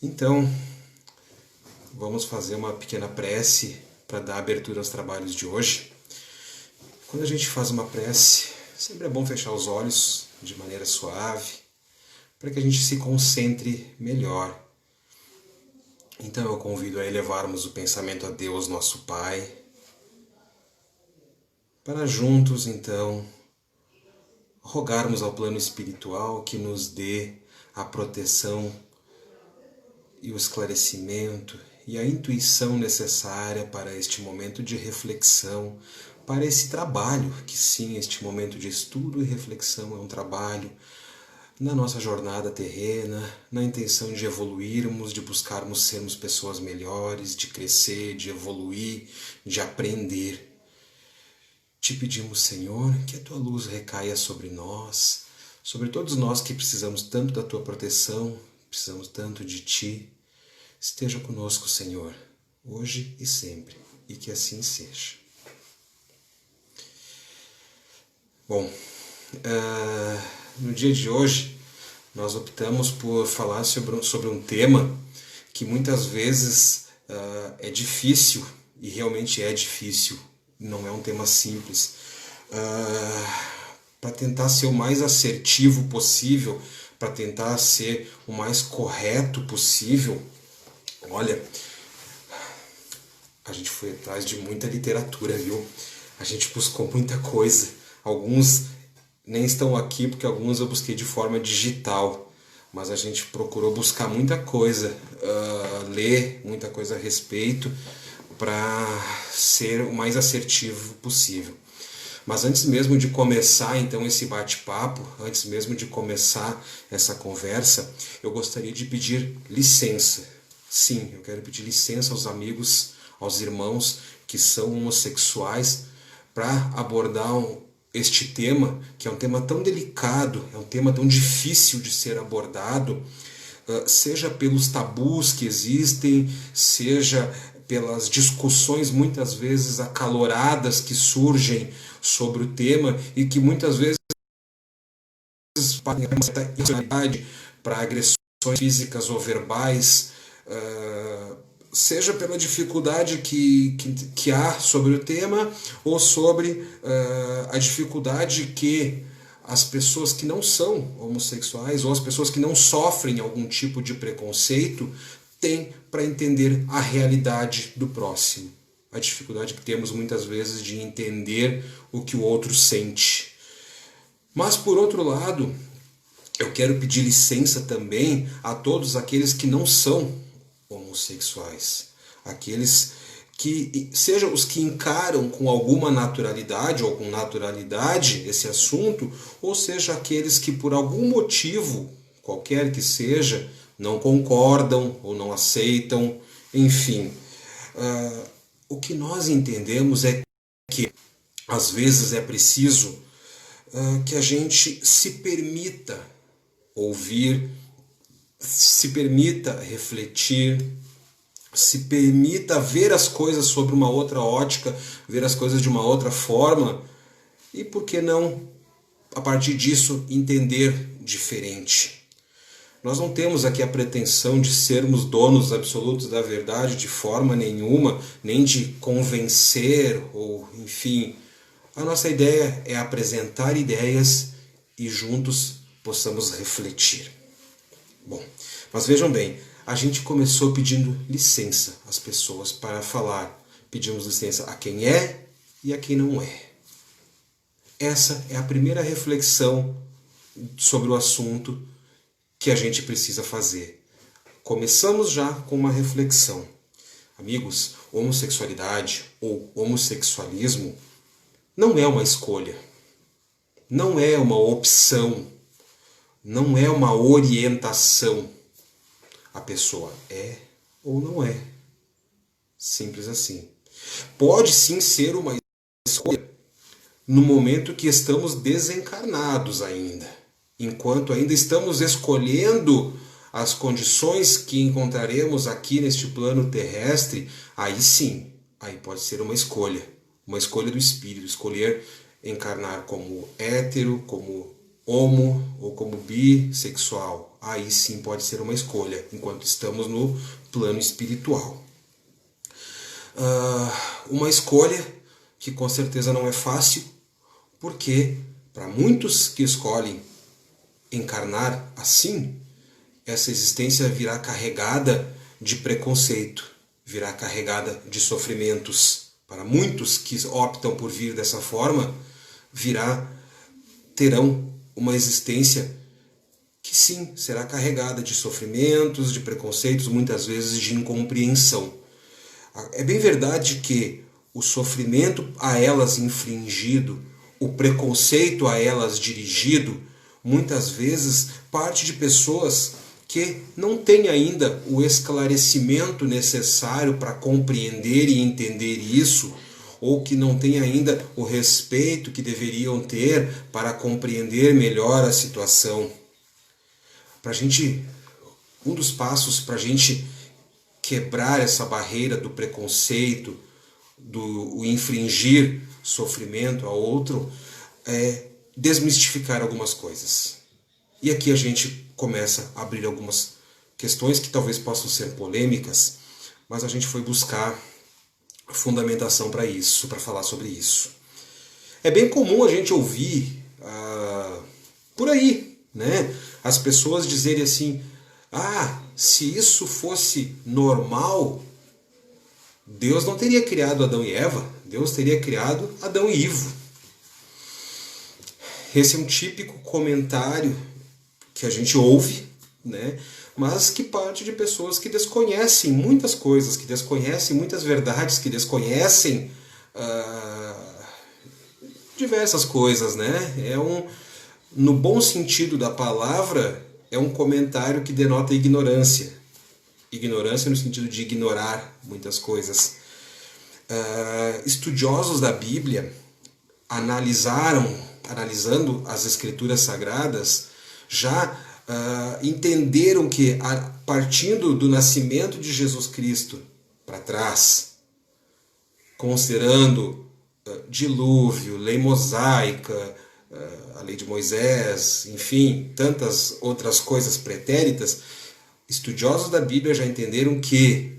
Então, vamos fazer uma pequena prece para dar abertura aos trabalhos de hoje. Quando a gente faz uma prece, sempre é bom fechar os olhos de maneira suave, para que a gente se concentre melhor. Então eu convido a elevarmos o pensamento a Deus, nosso Pai, para juntos, então, rogarmos ao plano espiritual que nos dê a proteção e o esclarecimento e a intuição necessária para este momento de reflexão, para esse trabalho, que sim, este momento de estudo e reflexão é um trabalho na nossa jornada terrena, na intenção de evoluirmos, de buscarmos sermos pessoas melhores, de crescer, de evoluir, de aprender. Te pedimos, Senhor, que a Tua luz recaia sobre nós, sobre todos nós que precisamos tanto da Tua proteção, precisamos tanto de Ti. Esteja conosco, Senhor, hoje e sempre, e que assim seja. Bom, no dia de hoje nós optamos por falar sobre um tema que muitas vezes é difícil, e realmente é difícil, não é um tema simples. Para tentar ser o mais assertivo possível, para tentar ser o mais correto possível, olha, a gente foi atrás de muita literatura, viu? A gente buscou muita coisa. Alguns nem estão aqui porque alguns eu busquei de forma digital, mas a gente procurou buscar muita coisa, ler muita coisa a respeito para ser o mais assertivo possível. Mas antes mesmo de começar então esse bate-papo, antes mesmo de começar essa conversa, eu gostaria de pedir licença. Sim, eu quero pedir licença aos amigos, aos irmãos que são homossexuais para abordar este tema, que é um tema tão delicado, é um tema tão difícil de ser abordado, seja pelos tabus que existem, seja pelas discussões muitas vezes acaloradas que surgem sobre o tema e que muitas vezes para agressões físicas ou verbais, seja pela dificuldade que há sobre o tema ou sobre a dificuldade que as pessoas que não são homossexuais ou as pessoas que não sofrem algum tipo de preconceito têm para entender a realidade do próximo. A dificuldade que temos muitas vezes de entender o que o outro sente. Mas, por outro lado, eu quero pedir licença também a todos aqueles que não são homossexuais. Aqueles que, sejam os que encaram com alguma naturalidade ou com naturalidade esse assunto, ou seja, aqueles que por algum motivo, qualquer que seja, não concordam ou não aceitam, enfim. O que nós entendemos é que às vezes é preciso que a gente se permita ouvir, se permita refletir, se permita ver as coisas sobre uma outra ótica, ver as coisas de uma outra forma e, por que não, a partir disso, entender diferente. Nós não temos aqui a pretensão de sermos donos absolutos da verdade de forma nenhuma, nem de convencer ou, enfim. A nossa ideia é apresentar ideias e juntos possamos refletir. Bom, mas vejam bem, a gente começou pedindo licença às pessoas para falar. Pedimos licença a quem é e a quem não é. Essa é a primeira reflexão sobre o assunto que a gente precisa fazer. Começamos já com uma reflexão. Amigos, homossexualidade ou homossexualismo não é uma escolha, não é uma opção, não é uma orientação. A pessoa é ou não é. Simples assim. Pode sim ser uma escolha no momento que estamos desencarnados ainda. Enquanto ainda estamos escolhendo as condições que encontraremos aqui neste plano terrestre, aí sim, aí pode ser uma escolha do espírito, escolher encarnar como hétero, como homo ou como bissexual. Aí sim pode ser uma escolha, enquanto estamos no plano espiritual. Uma escolha que com certeza não é fácil, porque para muitos que escolhem encarnar assim, essa existência virá carregada de preconceito, virá carregada de sofrimentos. Para muitos que optam por vir dessa forma, terão uma existência que sim, será carregada de sofrimentos, de preconceitos, muitas vezes de incompreensão. É bem verdade que o sofrimento a elas infligido, o preconceito a elas dirigido, muitas vezes parte de pessoas que não têm ainda o esclarecimento necessário para compreender e entender isso, ou que não têm ainda o respeito que deveriam ter para compreender melhor a situação. Um dos passos para a gente quebrar essa barreira do preconceito, do infligir sofrimento a outro, é desmistificar algumas coisas. E aqui a gente começa a abrir algumas questões que talvez possam ser polêmicas, mas a gente foi buscar fundamentação para isso, para falar sobre isso. É bem comum a gente ouvir por aí, né, as pessoas dizerem assim: se isso fosse normal, Deus não teria criado Adão e Eva, Deus teria criado Adão e Ivo. Esse é um típico comentário que a gente ouve, né? Mas que parte de pessoas que desconhecem muitas coisas, que desconhecem muitas verdades, que desconhecem diversas coisas, né? No bom sentido da palavra, é um comentário que denota ignorância. Ignorância no sentido de ignorar muitas coisas. Estudiosos da Bíblia analisando as Escrituras Sagradas, já entenderam que, partindo do nascimento de Jesus Cristo para trás, considerando dilúvio, lei mosaica, a lei de Moisés, enfim, tantas outras coisas pretéritas, estudiosos da Bíblia já entenderam que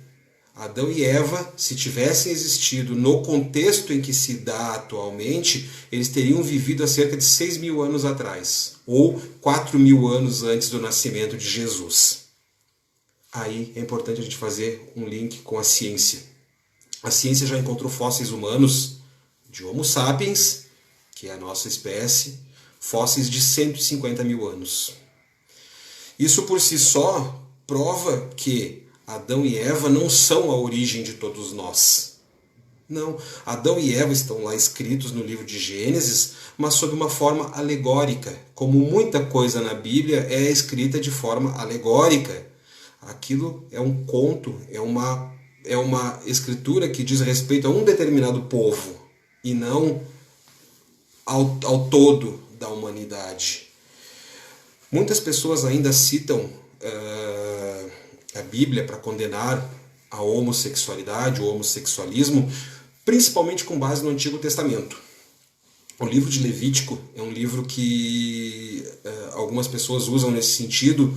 Adão e Eva, se tivessem existido no contexto em que se dá atualmente, eles teriam vivido há cerca de 6.000 anos atrás, ou 4.000 anos antes do nascimento de Jesus. Aí é importante a gente fazer um link com a ciência. A ciência já encontrou fósseis humanos de Homo sapiens, que é a nossa espécie, fósseis de 150.000 anos. Isso por si só prova que Adão e Eva não são a origem de todos nós. Não, Adão e Eva estão lá escritos no livro de Gênesis, mas sob uma forma alegórica. Como muita coisa na Bíblia é escrita de forma alegórica. Aquilo é um conto, é uma escritura que diz respeito a um determinado povo, e não ao todo da humanidade. Muitas pessoas ainda citam a Bíblia para condenar a homossexualidade, o homossexualismo, principalmente com base no Antigo Testamento. O livro de Levítico é um livro que algumas pessoas usam nesse sentido,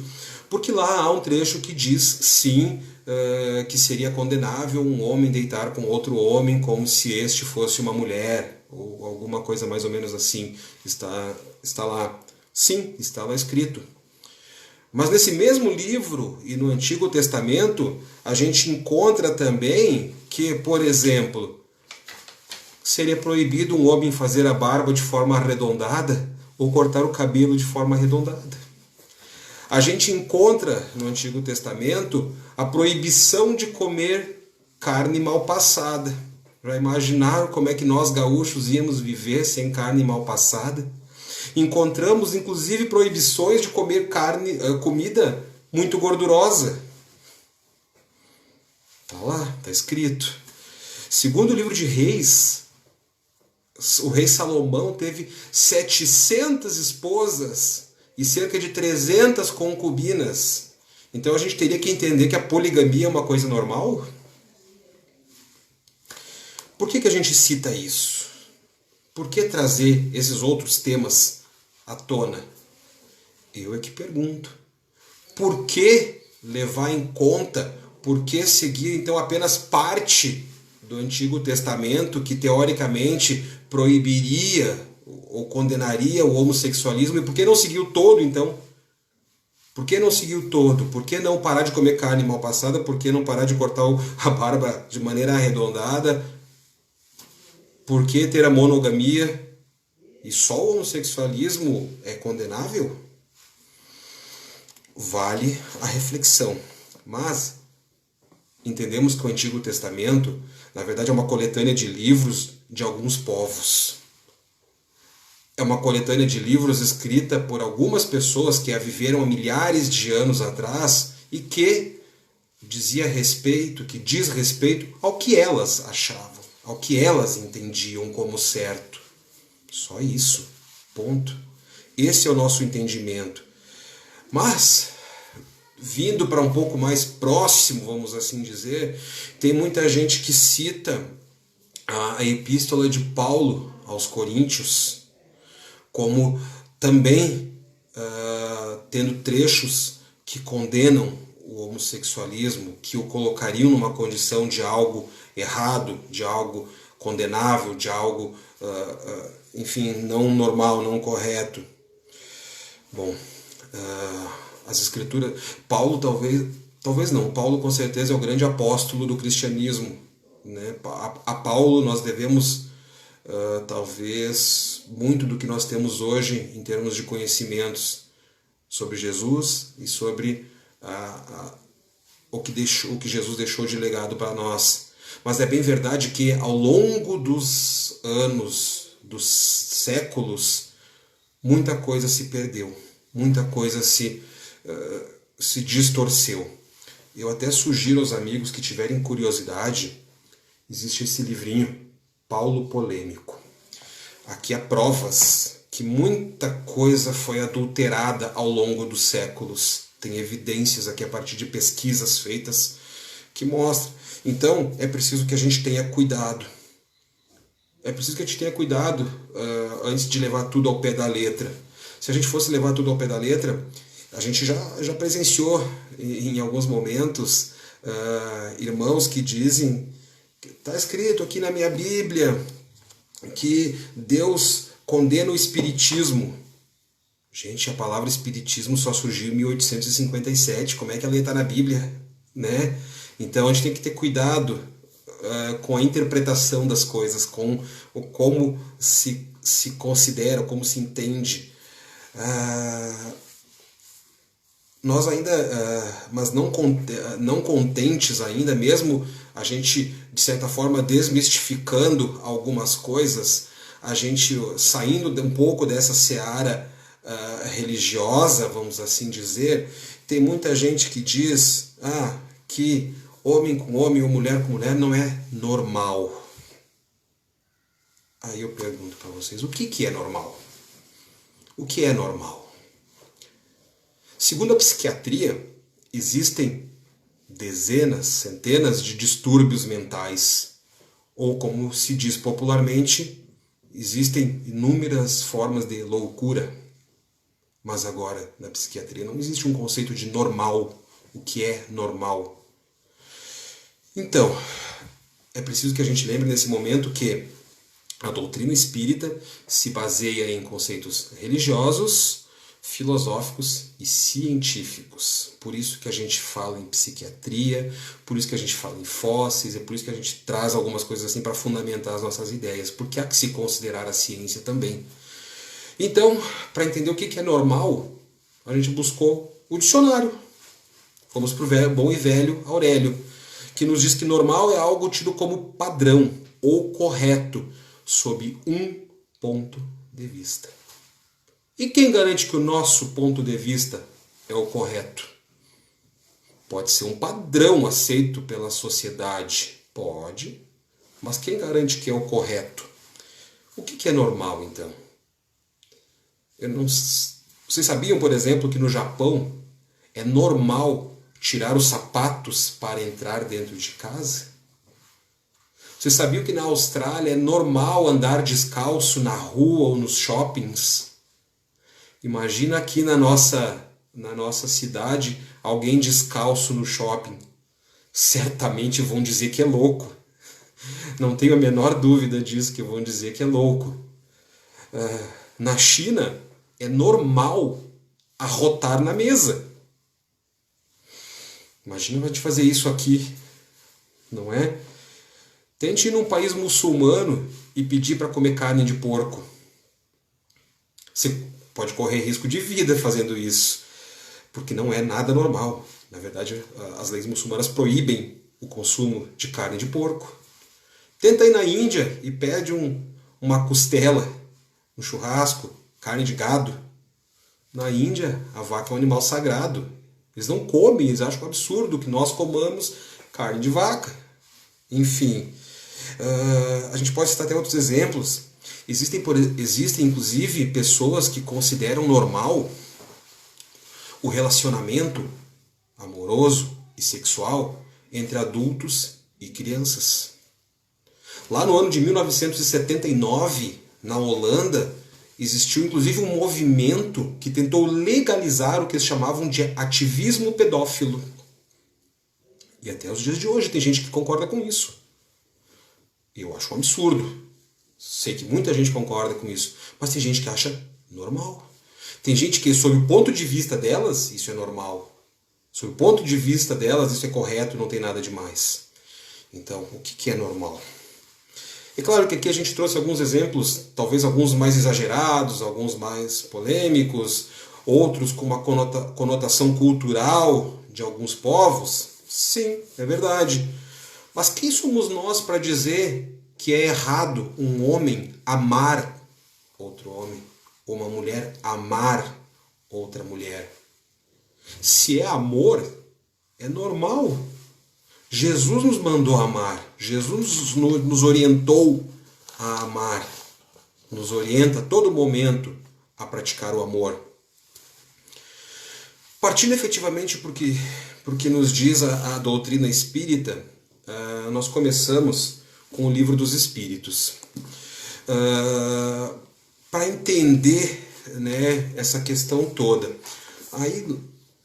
porque lá há um trecho que diz, sim, que seria condenável um homem deitar com outro homem como se este fosse uma mulher, ou alguma coisa mais ou menos assim. Está lá. Sim, está lá escrito. Mas nesse mesmo livro e no Antigo Testamento, a gente encontra também que, por exemplo, seria proibido um homem fazer a barba de forma arredondada ou cortar o cabelo de forma arredondada. A gente encontra no Antigo Testamento a proibição de comer carne mal passada. Já imaginaram como é que nós gaúchos íamos viver sem carne mal passada? Encontramos inclusive proibições de comer comida muito gordurosa. Está lá, está escrito. Segundo o livro de Reis, o rei Salomão teve 700 esposas e cerca de 300 concubinas. Então a gente teria que entender que a poligamia é uma coisa normal? Por que a gente cita isso? Por que trazer esses outros temas à tona? Eu é que pergunto. Por que levar em conta, por que seguir então apenas parte do Antigo Testamento que teoricamente proibiria ou condenaria o homossexualismo, e por que não seguiu todo então? Por que não seguiu todo? Por que não parar de comer carne mal passada? Por que não parar de cortar a barba de maneira arredondada? Por que ter a monogamia? E só o homossexualismo é condenável? Vale a reflexão. Mas entendemos que o Antigo Testamento, na verdade, é uma coletânea de livros de alguns povos. É uma coletânea de livros escrita por algumas pessoas que a viveram há milhares de anos atrás e que dizia respeito, que diz respeito ao que elas achavam, ao que elas entendiam como certo. Só isso. Ponto. Esse é o nosso entendimento. Mas, vindo para um pouco mais próximo, vamos assim dizer, tem muita gente que cita a epístola de Paulo aos Coríntios como também tendo trechos que condenam o homossexualismo, que o colocariam numa condição de algo errado, de algo condenável, de algo, enfim, não normal, não correto. Bom, as escrituras... Paulo talvez não, Paulo com certeza é o grande apóstolo do cristianismo, né? A Paulo nós devemos talvez muito do que nós temos hoje em termos de conhecimentos sobre Jesus e sobre o que Jesus deixou de legado para nós. Mas é bem verdade que ao longo dos anos, dos séculos, muita coisa se perdeu, muita coisa se distorceu. Eu até sugiro aos amigos que tiverem curiosidade, existe esse livrinho, Paulo Polêmico. Aqui há provas que muita coisa foi adulterada ao longo dos séculos. Tem evidências aqui a partir de pesquisas feitas que mostram. Então é preciso que a gente tenha cuidado. É preciso que a gente tenha cuidado antes de levar tudo ao pé da letra. Se a gente fosse levar tudo ao pé da letra, a gente já presenciou em alguns momentos irmãos que dizem: está escrito aqui na minha Bíblia que Deus condena o espiritismo. Gente, a palavra espiritismo só surgiu em 1857. Como é que ela está na Bíblia? Né? Então a gente tem que ter cuidado com a interpretação das coisas, com como se considera, como se entende. Nós ainda, mas não contentes ainda, mesmo a gente, de certa forma, desmistificando algumas coisas, a gente saindo um pouco dessa seara religiosa, vamos assim dizer, tem muita gente que diz que homem com homem ou mulher com mulher não é normal. Aí eu pergunto para vocês, o que é normal? O que é normal? Segundo a psiquiatria, existem dezenas, centenas de distúrbios mentais, ou como se diz popularmente, existem inúmeras formas de loucura. Mas agora, na psiquiatria, não existe um conceito de normal. O que é normal? Então, é preciso que a gente lembre nesse momento que a doutrina espírita se baseia em conceitos religiosos, filosóficos e científicos. Por isso que a gente fala em psiquiatria, por isso que a gente fala em fósseis, é por isso que a gente traz algumas coisas assim para fundamentar as nossas ideias, porque há que se considerar a ciência também. Então, para entender o que é normal, a gente buscou o dicionário. Fomos para o bom e velho Aurélio, que nos diz que normal é algo tido como padrão ou correto, sob um ponto de vista. E quem garante que o nosso ponto de vista é o correto? Pode ser um padrão aceito pela sociedade? Pode. Mas quem garante que é o correto? O que é normal, então? Vocês sabiam, por exemplo, que no Japão é normal tirar os sapatos para entrar dentro de casa? Vocês sabiam que na Austrália é normal andar descalço na rua ou nos shoppings? Imagina aqui na nossa cidade alguém descalço no shopping. Certamente vão dizer que é louco. Não tenho a menor dúvida disso, que vão dizer que é louco. Na China é normal arrotar na mesa. Imagina a gente fazer isso aqui, não é? Tente ir num país muçulmano e pedir para comer carne de porco. Você pode correr risco de vida fazendo isso, porque não é nada normal. Na verdade, as leis muçulmanas proíbem o consumo de carne de porco. Tenta ir na Índia e pede uma costela, um churrasco, carne de gado. Na Índia, a vaca é um animal sagrado. Eles não comem, eles acham um absurdo que nós comamos carne de vaca. Enfim, a gente pode citar até outros exemplos. Existem inclusive pessoas que consideram normal o relacionamento amoroso e sexual entre adultos e crianças. Lá no ano de 1979, na Holanda, existiu inclusive um movimento que tentou legalizar o que eles chamavam de ativismo pedófilo. E até os dias de hoje tem gente que concorda com isso. Eu acho um absurdo. Sei que muita gente concorda com isso, mas tem gente que acha normal. Tem gente que, sob o ponto de vista delas, isso é normal. Sob o ponto de vista delas, isso é correto, não tem nada demais. Então, o que é normal? É claro que aqui a gente trouxe alguns exemplos, talvez alguns mais exagerados, alguns mais polêmicos, outros com uma conotação cultural de alguns povos. Sim, é verdade. Mas quem somos nós para dizer que é errado um homem amar outro homem, ou uma mulher amar outra mulher? Se é amor, é normal. Jesus nos mandou amar, Jesus nos orientou a amar, nos orienta a todo momento a praticar o amor. Partindo efetivamente porque nos diz a doutrina espírita, nós começamos com o Livro dos Espíritos. Para entender, né, essa questão toda, aí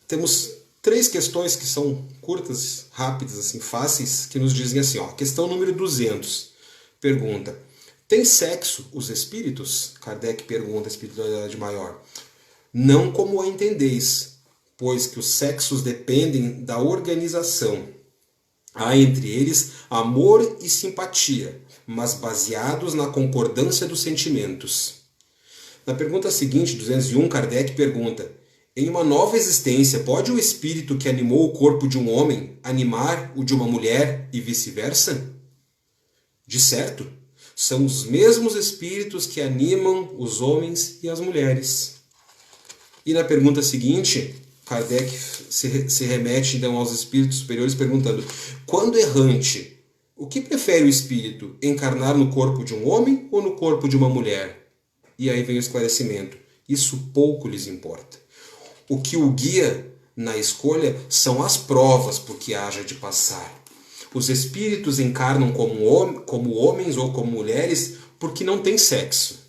temos 3 questões que são curtas, rápidas, assim, fáceis, que nos dizem assim, ó, questão número 200, pergunta: tem sexo os espíritos? Kardec pergunta, a espiritualidade maior. Não como a entendeis, pois que os sexos dependem da organização. Há entre eles amor e simpatia, mas baseados na concordância dos sentimentos. Na pergunta seguinte, 201, Kardec pergunta: em uma nova existência, pode o espírito que animou o corpo de um homem animar o de uma mulher e vice-versa? De certo, são os mesmos espíritos que animam os homens e as mulheres. E na pergunta seguinte, Kardec se remete então aos espíritos superiores perguntando: quando errante, o que prefere o espírito, encarnar no corpo de um homem ou no corpo de uma mulher? E aí vem o esclarecimento: isso pouco lhes importa. O que o guia na escolha são as provas por que haja de passar. Os espíritos encarnam como homens ou como mulheres porque não têm sexo,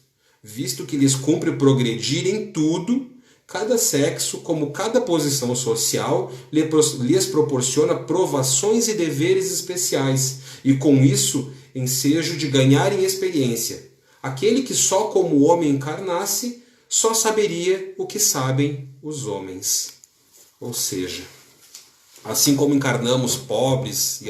visto que lhes cumpre progredir em tudo. Cada sexo, como cada posição social, lhes proporciona provações e deveres especiais, e com isso ensejo de ganharem experiência. Aquele que só como homem encarnasse, só saberia o que sabem os homens. Ou seja, assim como encarnamos pobres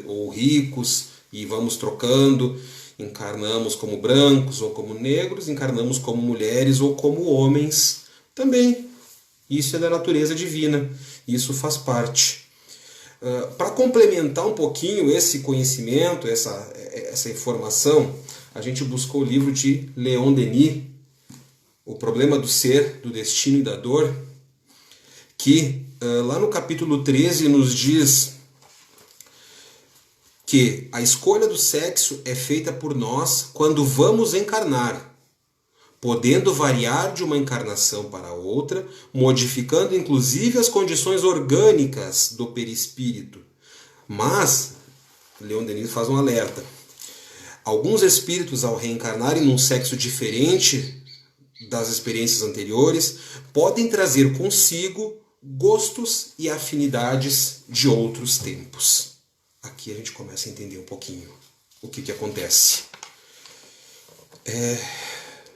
ou ricos e vamos trocando, encarnamos como brancos ou como negros, encarnamos como mulheres ou como homens também. Isso é da natureza divina, isso faz parte. Para complementar um pouquinho esse conhecimento, essa informação, a gente buscou o livro de Leon Denis, O Problema do Ser, do Destino e da Dor, que lá no capítulo 13 nos diz que a escolha do sexo é feita por nós quando vamos encarnar, podendo variar de uma encarnação para outra, modificando inclusive as condições orgânicas do perispírito. Mas, Leon Denis faz um alerta: alguns espíritos, ao reencarnarem num sexo diferente das experiências anteriores, podem trazer consigo gostos e afinidades de outros tempos. Aqui a gente começa a entender um pouquinho o que acontece.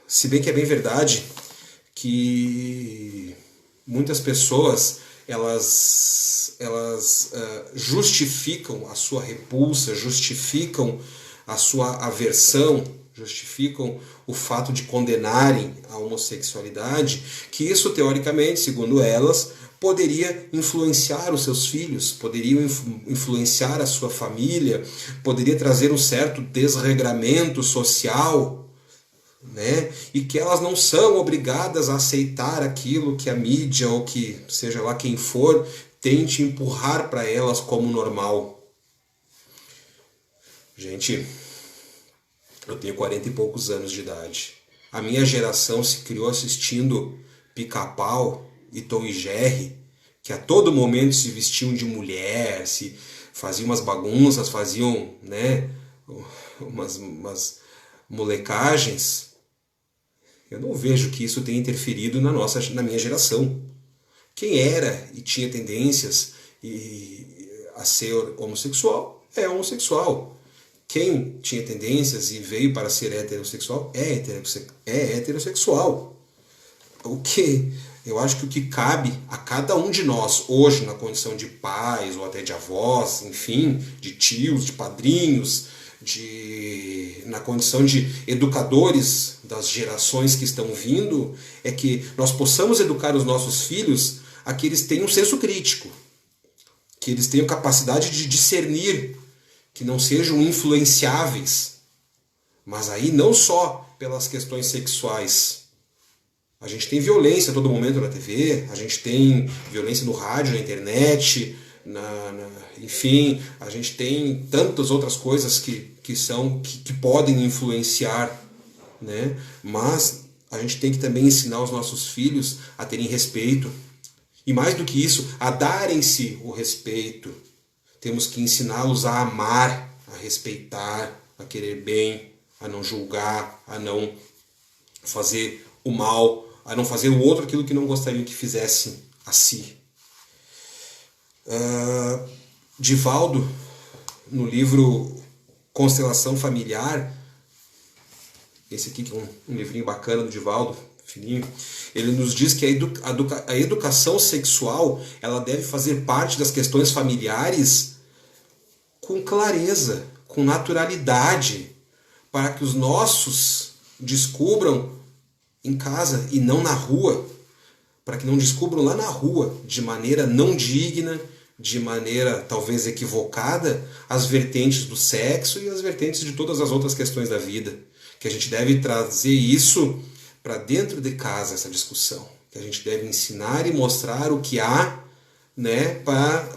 Se bem que é bem verdade que muitas pessoas elas justificam a sua repulsa, justificam a sua aversão, justificam o fato de condenarem a homossexualidade, que isso, teoricamente, segundo elas, poderia influenciar os seus filhos, poderia influenciar a sua família, poderia trazer um certo desregramento social, né? E que elas não são obrigadas a aceitar aquilo que a mídia ou que seja lá quem for tente empurrar para elas como normal. Gente, eu tenho 40 e poucos anos de idade. A minha geração se criou assistindo Pica-Pau e Tom e Jerry, que a todo momento se vestiam de mulher, se faziam umas bagunças, faziam, né, umas molecagens. Eu não vejo que isso tenha interferido na minha geração. Quem era e tinha tendências a ser homossexual é homossexual. Quem tinha tendências e veio para ser heterossexual é heterossexual. Eu acho que o que cabe a cada um de nós hoje, na condição de pais ou até de avós, enfim, de tios, de padrinhos, na condição de educadores das gerações que estão vindo, é que nós possamos educar os nossos filhos a que eles tenham um senso crítico, que eles tenham capacidade de discernir, que não sejam influenciáveis, mas aí não só pelas questões sexuais. A gente tem violência a todo momento na TV, a gente tem violência no rádio, na internet, enfim, a gente tem tantas outras coisas que podem influenciar, né? Mas a gente tem que também ensinar os nossos filhos a terem respeito. E mais do que isso, a darem-se o respeito. Temos que ensiná-los a amar, a respeitar, a querer bem, a não julgar, a não fazer o mal, a não fazer o outro aquilo que não gostariam que fizessem a si. Divaldo, no livro Constelação Familiar, esse aqui que é um livrinho bacana do Divaldo, fininho, ele nos diz que a educação sexual ela deve fazer parte das questões familiares com clareza, com naturalidade, para que os nossos descubram em casa e não na rua, para que não descubram lá na rua, de maneira não digna, de maneira talvez equivocada, as vertentes do sexo e as vertentes de todas as outras questões da vida. Que a gente deve trazer isso para dentro de casa, essa discussão. Que a gente deve ensinar e mostrar o que há, né,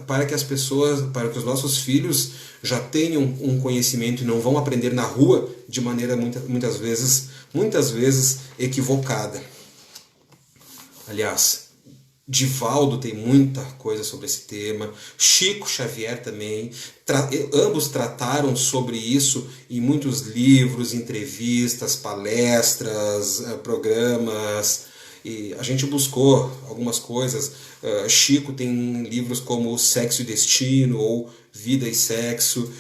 para que as pessoas, para que os nossos filhos já tenham um conhecimento e não vão aprender na rua de maneira muitas vezes equivocada. Aliás, Divaldo tem muita coisa sobre esse tema, Chico Xavier também, ambos trataram sobre isso em muitos livros, entrevistas, palestras, programas, e a gente buscou algumas coisas. Chico tem livros como Sexo e Destino ou Vida e Sexo.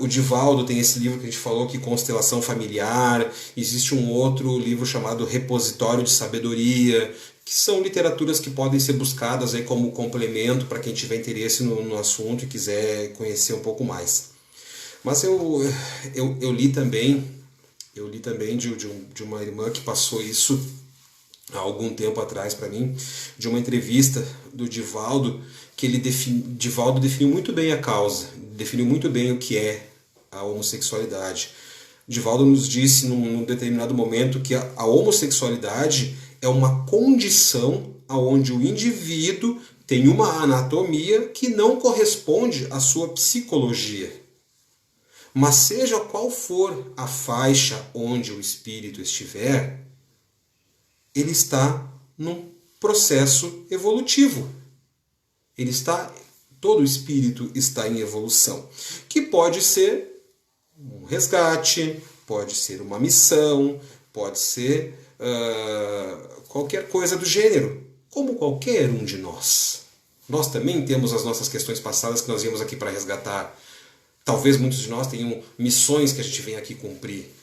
O Divaldo tem esse livro que a gente falou, que Constelação Familiar. Existe um outro livro chamado Repositório de Sabedoria, que são literaturas que podem ser buscadas aí como complemento para quem tiver interesse no assunto e quiser conhecer um pouco mais. Mas eu li também de uma irmã que passou isso há algum tempo atrás para mim, de uma entrevista do Divaldo, que Divaldo definiu muito bem a causa, definiu muito bem o que é a homossexualidade. Divaldo nos disse num determinado momento que a homossexualidade é uma condição onde o indivíduo tem uma anatomia que não corresponde à sua psicologia. Mas seja qual for a faixa onde o espírito estiver, ele está num processo evolutivo. Todo espírito está em evolução, que pode ser um resgate, pode ser uma missão, pode ser qualquer coisa do gênero, como qualquer um de nós. Nós também temos as nossas questões passadas que nós viemos aqui para resgatar. Talvez muitos de nós tenham missões que a gente vem aqui cumprir.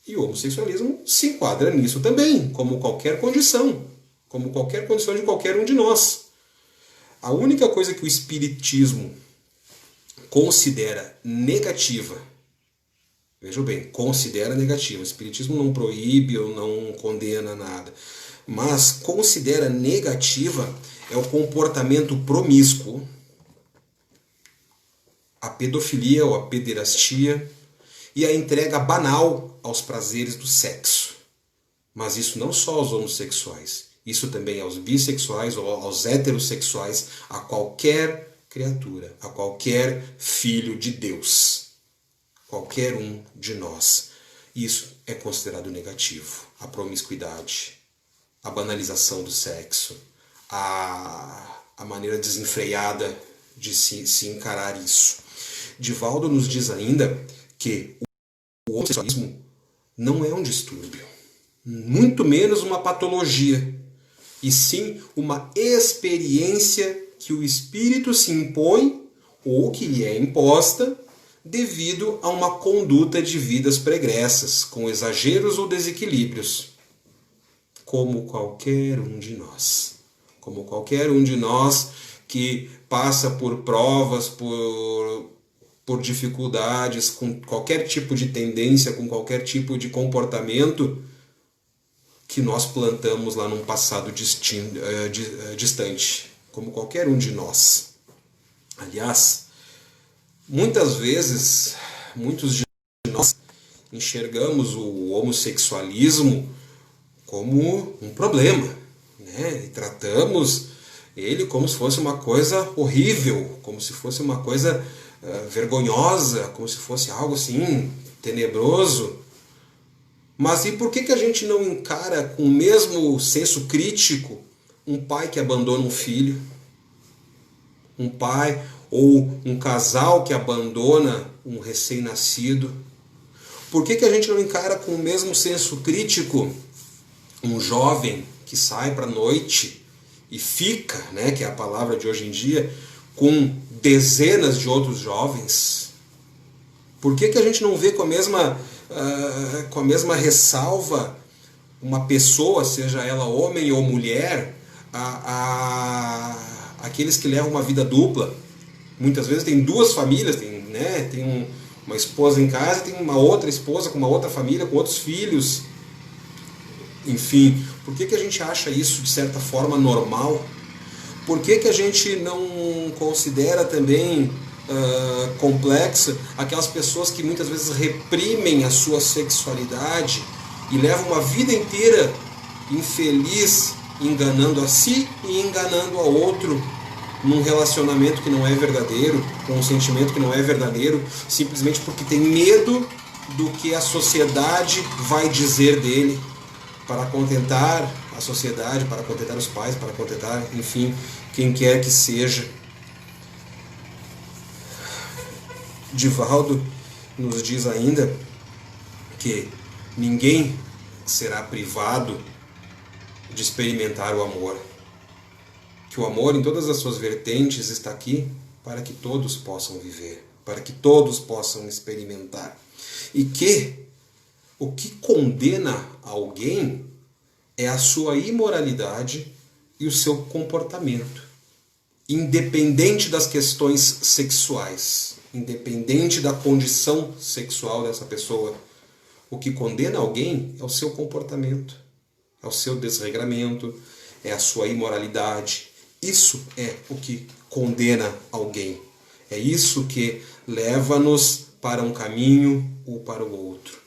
E o homossexualismo se enquadra nisso também, como qualquer condição de qualquer um de nós. A única coisa que o Espiritismo considera negativa, vejam bem, considera negativa, o Espiritismo não proíbe ou não condena nada, mas considera negativa é o comportamento promíscuo, a pedofilia ou a pederastia e a entrega banal aos prazeres do sexo. Mas isso não só aos homossexuais, isso também aos bissexuais ou aos heterossexuais, a qualquer criatura, a qualquer filho de Deus, qualquer um de nós. Isso é considerado negativo. A promiscuidade, a banalização do sexo, a maneira desenfreada de se encarar isso. Divaldo nos diz ainda que o homossexualismo não é um distúrbio, muito menos uma patologia, e sim uma experiência que o espírito se impõe ou que lhe é imposta devido a uma conduta de vidas pregressas, com exageros ou desequilíbrios, como qualquer um de nós. Como qualquer um de nós que passa por provas, por dificuldades, com qualquer tipo de tendência, com qualquer tipo de comportamento que nós plantamos lá num passado distante, como qualquer um de nós. Aliás, muitas vezes, muitos de nós enxergamos o homossexualismo como um problema, né? E tratamos ele como se fosse uma coisa horrível, como se fosse uma coisa vergonhosa, como se fosse algo assim tenebroso. Mas e por que a gente não encara com o mesmo senso crítico um pai que abandona um filho? Um pai ou um casal que abandona um recém-nascido? Por que a gente não encara com o mesmo senso crítico um jovem que sai para a noite e fica, né, que é a palavra de hoje em dia, com dezenas de outros jovens? Por que a gente não vê com a mesma ressalva uma pessoa, seja ela homem ou mulher, aqueles que levam uma vida dupla? Muitas vezes tem duas famílias, tem uma esposa em casa, tem uma outra esposa com uma outra família, com outros filhos. Enfim, por que a gente acha isso de certa forma normal? Por que a gente não considera também complexo aquelas pessoas que muitas vezes reprimem a sua sexualidade e levam uma vida inteira infeliz, enganando a si e enganando a outro, num relacionamento que não é verdadeiro, com um sentimento que não é verdadeiro, simplesmente porque tem medo do que a sociedade vai dizer dele, para contentar a sociedade, para contentar os pais, para contentar, enfim, quem quer que seja. Divaldo nos diz ainda que ninguém será privado de experimentar o amor. Que o amor, em todas as suas vertentes, está aqui para que todos possam viver, para que todos possam experimentar. E que o que condena alguém é a sua imoralidade e o seu comportamento, independente das questões sexuais, independente da condição sexual dessa pessoa. O que condena alguém é o seu comportamento, é o seu desregramento, é a sua imoralidade. Isso é o que condena alguém. É isso que leva-nos para um caminho ou para o outro.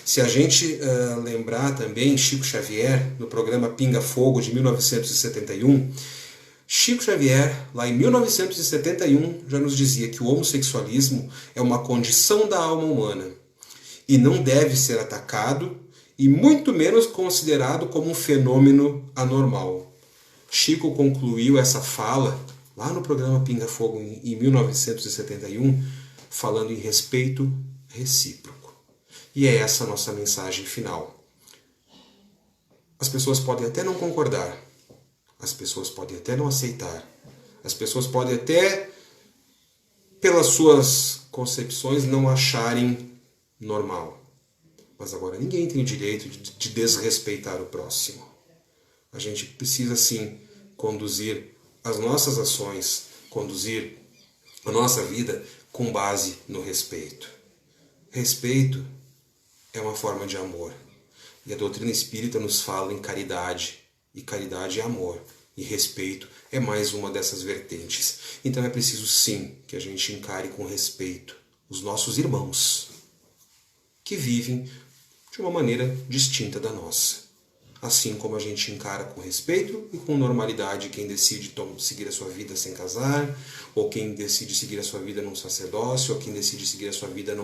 Se a gente lembrar também Chico Xavier, no programa Pinga Fogo de 1971, Chico Xavier, lá em 1971, já nos dizia que o homossexualismo é uma condição da alma humana e não deve ser atacado e muito menos considerado como um fenômeno anormal. Chico concluiu essa fala lá no programa Pinga Fogo em 1971, falando em respeito recíproco. E é essa a nossa mensagem final. As pessoas podem até não concordar, as pessoas podem até não aceitar, as pessoas podem até, pelas suas concepções, não acharem normal. Mas agora ninguém tem o direito de desrespeitar o próximo. A gente precisa sim conduzir as nossas ações, conduzir a nossa vida com base no respeito. Respeito é uma forma de amor. E a doutrina espírita nos fala em caridade. E caridade é amor. E respeito é mais uma dessas vertentes. Então é preciso sim que a gente encare com respeito os nossos irmãos, que vivem de uma maneira distinta da nossa. Assim como a gente encara com respeito e com normalidade quem decide seguir a sua vida sem casar, ou quem decide seguir a sua vida num sacerdócio, ou quem decide seguir a sua vida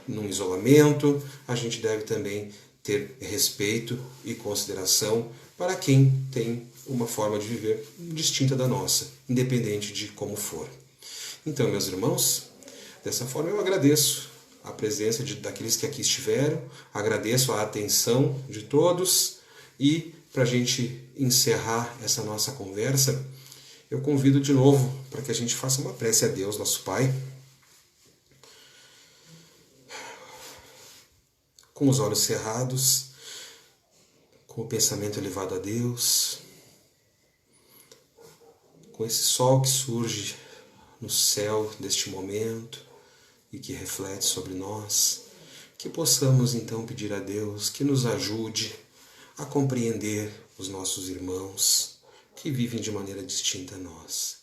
num isolamento, a gente deve também ter respeito e consideração para quem tem uma forma de viver distinta da nossa, independente de como for. Então, meus irmãos, dessa forma eu agradeço a presença daqueles que aqui estiveram, agradeço a atenção de todos. E para a gente encerrar essa nossa conversa, eu convido de novo para que a gente faça uma prece a Deus, nosso Pai. Com os olhos cerrados, com o pensamento elevado a Deus, com esse sol que surge no céu deste momento e que reflete sobre nós, que possamos então pedir a Deus que nos ajude a compreender os nossos irmãos que vivem de maneira distinta a nós.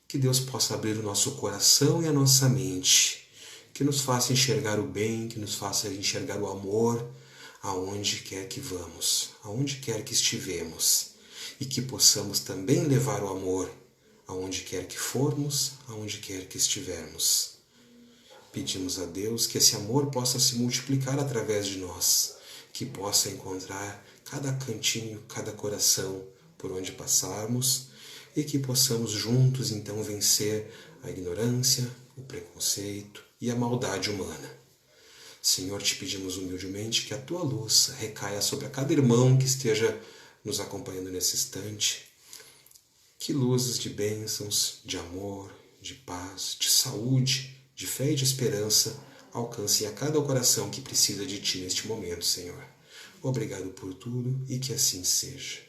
Que Deus possa abrir o nosso coração e a nossa mente, que nos faça enxergar o bem, que nos faça enxergar o amor aonde quer que vamos, aonde quer que estivemos, e que possamos também levar o amor aonde quer que formos, aonde quer que estivermos. Pedimos a Deus que esse amor possa se multiplicar através de nós, que possa encontrar cada cantinho, cada coração por onde passarmos e que possamos juntos então vencer a ignorância, o preconceito e a maldade humana. Senhor, te pedimos humildemente que a tua luz recaia sobre cada irmão que esteja nos acompanhando nesse instante, que luzes de bênçãos, de amor, de paz, de saúde, de fé e de esperança alcancem a cada coração que precisa de ti neste momento, Senhor. Obrigado por tudo e que assim seja.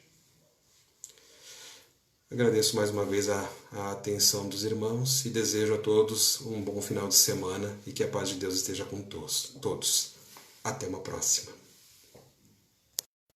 Agradeço mais uma vez a atenção dos irmãos e desejo a todos um bom final de semana e que a paz de Deus esteja com todos. Até uma próxima.